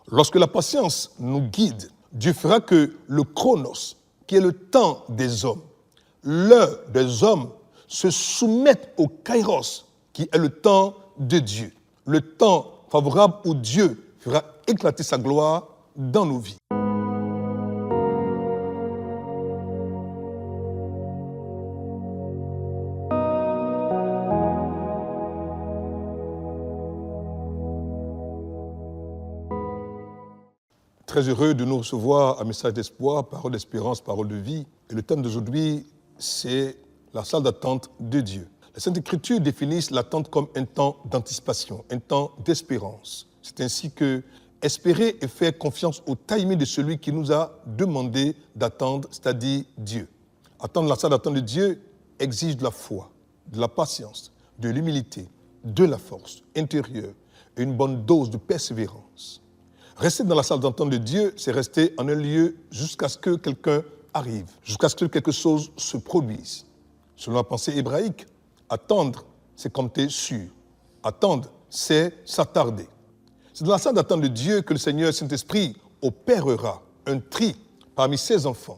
Lorsque la patience nous guide, Dieu fera que le chronos, qui est le temps des hommes, l'heure des hommes, se soumette au kairos, qui est le temps de Dieu, le temps favorable où Dieu fera éclater sa gloire dans nos vies. Très heureux de nous recevoir à Message d'Espoir, Parole d'Espérance, Parole de Vie. Et le thème d'aujourd'hui, c'est la salle d'attente de Dieu. Les Saintes Écritures définissent l'attente comme un temps d'anticipation, un temps d'espérance. C'est ainsi que espérer et faire confiance au timing de celui qui nous a demandé d'attendre, c'est-à-dire Dieu. Attendre la salle d'attente de Dieu exige de la foi, de la patience, de l'humilité, de la force intérieure et une bonne dose de persévérance. Rester dans la salle d'attente de Dieu, c'est rester en un lieu jusqu'à ce que quelqu'un arrive, jusqu'à ce que quelque chose se produise. Selon la pensée hébraïque, attendre, c'est compter sur. Attendre, c'est s'attarder. C'est dans la salle d'attente de Dieu que le Seigneur Saint-Esprit opérera un tri parmi ses enfants.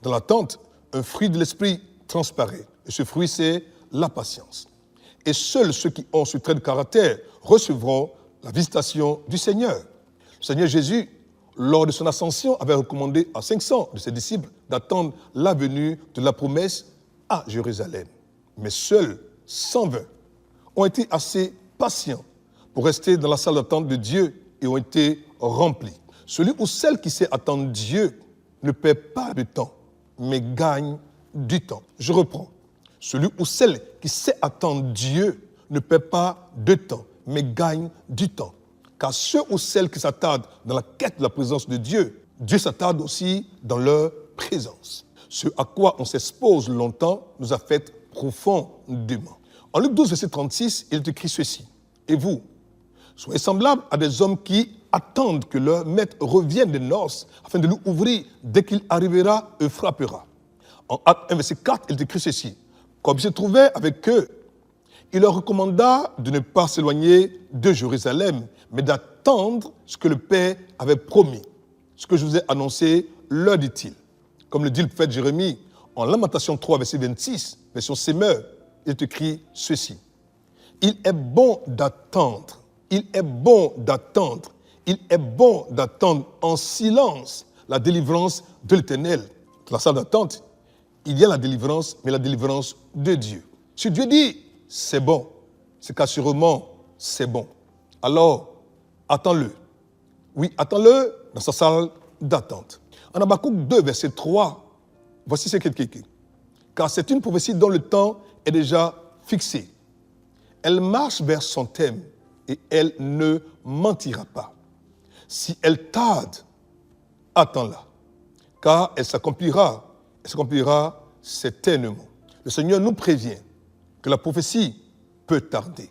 Dans l'attente, un fruit de l'Esprit transparaît. Et ce fruit, c'est la patience. Et seuls ceux qui ont ce trait de caractère recevront la visitation du Seigneur. Le Seigneur Jésus, lors de son ascension, avait recommandé à 500 de ses disciples d'attendre la venue de la promesse à Jérusalem. Mais seuls 120 ont été assez patients pour rester dans la salle d'attente de Dieu et ont été remplis. Celui ou celle qui sait attendre Dieu ne perd pas de temps, mais gagne du temps. Je reprends. Celui ou celle qui sait attendre Dieu ne perd pas de temps, mais gagne du temps. Car ceux ou celles qui s'attardent dans la quête de la présence de Dieu, Dieu s'attarde aussi dans leur présence. Ce à quoi on s'expose longtemps nous affecte profondément. En Luc 12, verset 36, il est écrit ceci. Et vous, soyez semblables à des hommes qui attendent que leur maître revienne des noces afin de lui ouvrir. Dès qu'il arrivera, il frappera. En Acte 1, verset 4, il est écrit ceci. Comme il se trouvait avec eux, il leur recommanda de ne pas s'éloigner de Jérusalem, mais d'attendre ce que le Père avait promis. Ce que je vous ai annoncé, leur dit-il. Comme le dit le prophète Jérémie, en Lamentation 3, verset 26, version Semeur, il est écrit ceci. Il est bon d'attendre, il est bon d'attendre, il est bon d'attendre en silence la délivrance de l'Éternel. Dans la salle d'attente, il y a la délivrance, mais la délivrance de Dieu. Si Dieu dit, c'est bon, c'est qu'assurément, c'est bon. Alors, attends-le. Oui, attends-le dans sa salle d'attente. En Habakkuk 2, verset 3, voici ce qu'il est écrit. Car c'est une prophétie dont le temps est déjà fixé. Elle marche vers son thème et elle ne mentira pas. Si elle tarde, attends-la, car elle s'accomplira certainement. Le Seigneur nous prévient que la prophétie peut tarder.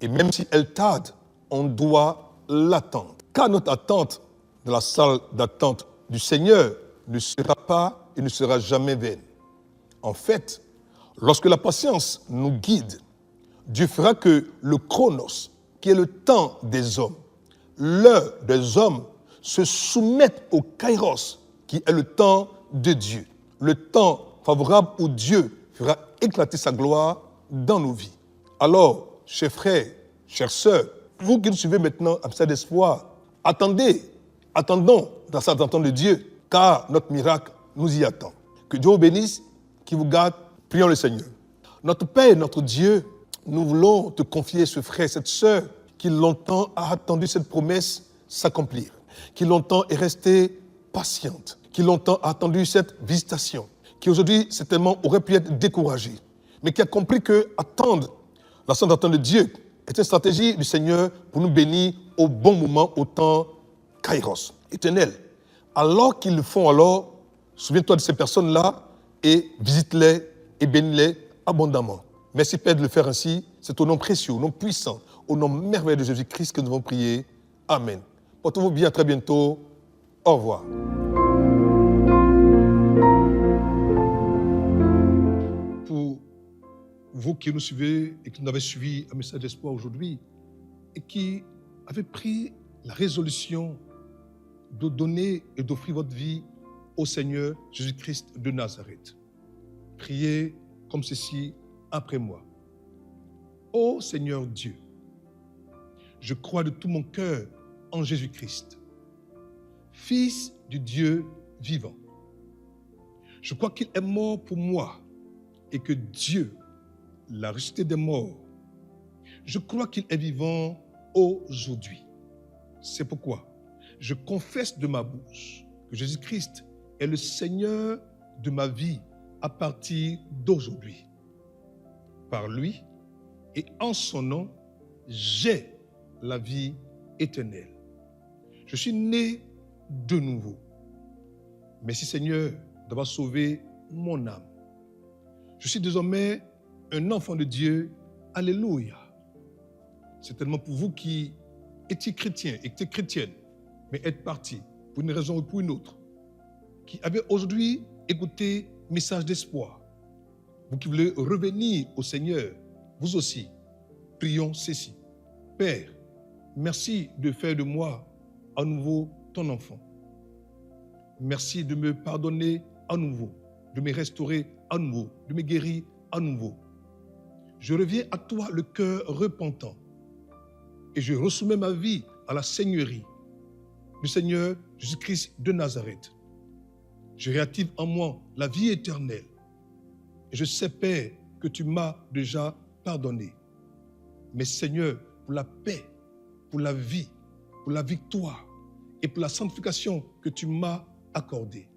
Et même si elle tarde, on doit l'attendre. Car notre attente dans la salle d'attente du Seigneur ne sera pas et ne sera jamais vaine. En fait, lorsque la patience nous guide, Dieu fera que le chronos, qui est le temps des hommes, l'heure des hommes, se soumette au kairos, qui est le temps de Dieu, le temps favorable où Dieu fera éclater sa gloire dans nos vies. Alors, chers frères, chères sœurs, vous qui nous suivez maintenant à Message d'Espoir, attendons dans cette attente de Dieu, car notre miracle nous y attend. Que Dieu vous bénisse, qu'il vous garde, prions le Seigneur. Notre Père, notre Dieu, nous voulons te confier ce frère, cette sœur, qui longtemps a attendu cette promesse s'accomplir, qui longtemps est restée patiente, qui longtemps a attendu cette visitation, qui aujourd'hui certainement aurait pu être découragée, mais qui a compris que attendre la salle d'attente de Dieu est une stratégie du Seigneur pour nous bénir au bon moment, au temps kairos, éternel. Alors qu'ils le font, alors, souviens-toi de ces personnes-là et visite-les et bénis-les abondamment. Merci Père de le faire ainsi. C'est au nom précieux, au nom puissant, au nom merveilleux de Jésus-Christ que nous avons prié. Amen. Portez-vous bien, à très bientôt. Au revoir. Pour vous qui nous suivez et qui nous avez suivi un message d'espoir aujourd'hui et qui avez pris la résolution de donner et d'offrir votre vie au Seigneur Jésus-Christ de Nazareth. Priez comme ceci après moi. Ô Seigneur Dieu, je crois de tout mon cœur en Jésus-Christ, Fils du Dieu vivant. Je crois qu'il est mort pour moi et que Dieu l'a ressuscité des morts. Je crois qu'il est vivant aujourd'hui. C'est pourquoi je confesse de ma bouche que Jésus-Christ est le Seigneur de ma vie à partir d'aujourd'hui. Par lui et en son nom, j'ai la vie éternelle. Je suis né de nouveau. Merci Seigneur d'avoir sauvé mon âme. Je suis désormais un enfant de Dieu. Alléluia. C'est tellement pour vous qui étiez chrétiens, étiez chrétiennes, mais êtes partis pour une raison ou pour une autre, qui avez aujourd'hui écouté message d'espoir. Vous qui voulez revenir au Seigneur, vous aussi, prions ceci. Père, merci de faire de moi à nouveau ton enfant. Merci de me pardonner à nouveau, de me restaurer à nouveau, de me guérir à nouveau. Je reviens à toi le cœur repentant et je ressoumets ma vie à la Seigneurie du Seigneur Jésus-Christ de Nazareth. Je réactive en moi la vie éternelle et je sais, Père, que tu m'as déjà pardonné. Mais Seigneur, pour la paix, pour la vie, pour la victoire et pour la sanctification que tu m'as accordée,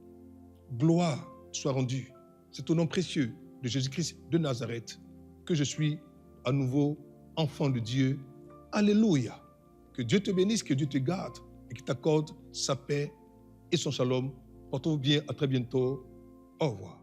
gloire soit rendue. C'est au nom précieux de Jésus-Christ de Nazareth que je suis à nouveau enfant de Dieu. Alléluia. Que Dieu te bénisse, que Dieu te garde et qu'il t'accorde sa paix et son shalom. Portez-vous bien, à très bientôt. Au revoir.